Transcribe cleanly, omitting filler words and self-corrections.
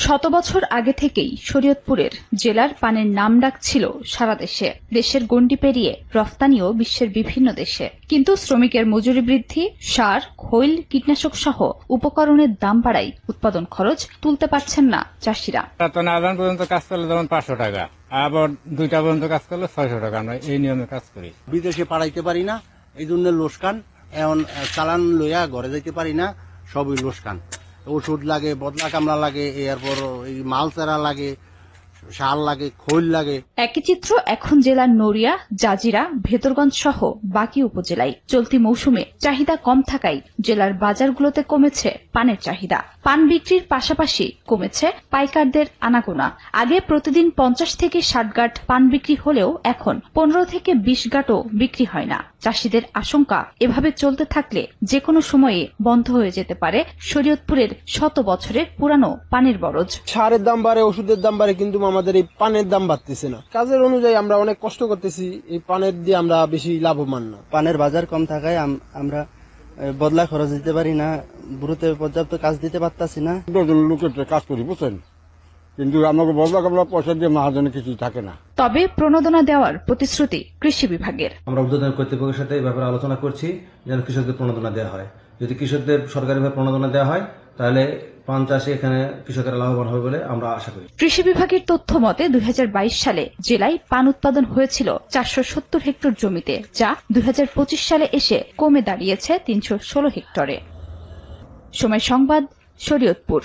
শত বছর আগে থেকেই শরীয়তপুরের জেলার পানের নামডাক ছিল সারা দেশে। দেশের গণ্ডি পেরিয়ে রফতানিও বিশ্বের বিভিন্ন দেশে। কিন্তু শ্রমিকের মজুরি বৃদ্ধি, সার, খৈল, কীটনাশক সহ উপকরণের দাম বাড়ায় উৎপাদন খরচ তুলতে পারছেন না চাষিরা। আদান পর্যন্ত কাজ করলে যেমন 500 টাকা, আবার 2টা পর্যন্ত কাজ করলে 600 টাকা। আমরা এই নিয়মে কাজ করি। বিদেশে পাঠাইতে পারি না, এই জন্য লোসকান। এখন চালান লইয়া ঘরে যাইতে পারি না, সবই লোসকান। ওষুধ লাগে, বদলা কামলা লাগে, এরপর এই মাল চারা লাগে, সার লাগে, খৈল লাগে। একই চিত্র এখন জেলার নড়িয়া, জাজিরা, ভেতরগঞ্জ সহ বাকি উপজেলায়। চলতি মৌসুমে চাহিদা কম থাকায় জেলার বাজারগুলোতে কমেছে পানের চাহিদা। পান বিক্রির পাশাপাশি কমেছে পাইকারদের আনাগোনা। আগে প্রতিদিন 50 থেকে 60 গাঁট পান বিক্রি হলেও এখন 15 থেকে 20 গাঁটও বিক্রি হয় না। চাষিদের আশঙ্কা, এভাবে চলতে থাকলে যে কোনো সময়ে বন্ধ হয়ে যেতে পারে শরীয়তপুরের শত বছরের পুরানো পানের বরজ। সারের দাম বাড়ে, ওষুধের দাম বাড়ে, কিন্তু আমাদের এই পানের দাম বাড়তেছে না। কাজের অনুযায়ী আমরা অনেক কষ্ট করতেছি, এই পানের দিয়ে আমরা বেশি লাভবান না। পানের বাজার কম থাকায় আমরা বদলা খরচ দিতে পারি না, বুড়োতে পর্যাপ্ত কাজ দিতে পারতাছি না। লোকের কাজ করি, বুঝছেন, কিন্তু আমাকে বদলা কামলা পয়সা দিয়ে মহাজনে কিছুই থাকে না। তবে প্রণোদনা দেওয়ার প্রতিশ্রুতি কৃষি বিভাগের। আমরা ঊর্ধ্বতন কর্তৃপক্ষের সাথে এই ব্যাপারে আলোচনা করছি যেন কৃষকদের প্রণোদনা দেওয়া হয়। যদি কৃষকদের সরকারিভাবে প্রণোদনা দেওয়া হয় তাহলে পান চাষে এখানে কৃষকেরা লাভবান হবে বলে আমরা আশা করি। কৃষি বিভাগের তথ্য মতে 2022 সালে জেলায় পান উৎপাদন হয়েছিল 470 হেক্টর জমিতে, যা 2025 সালে এসে কমে দাঁড়িয়েছে 316 হেক্টরে। সময় সংবাদ, শরীয়তপুর।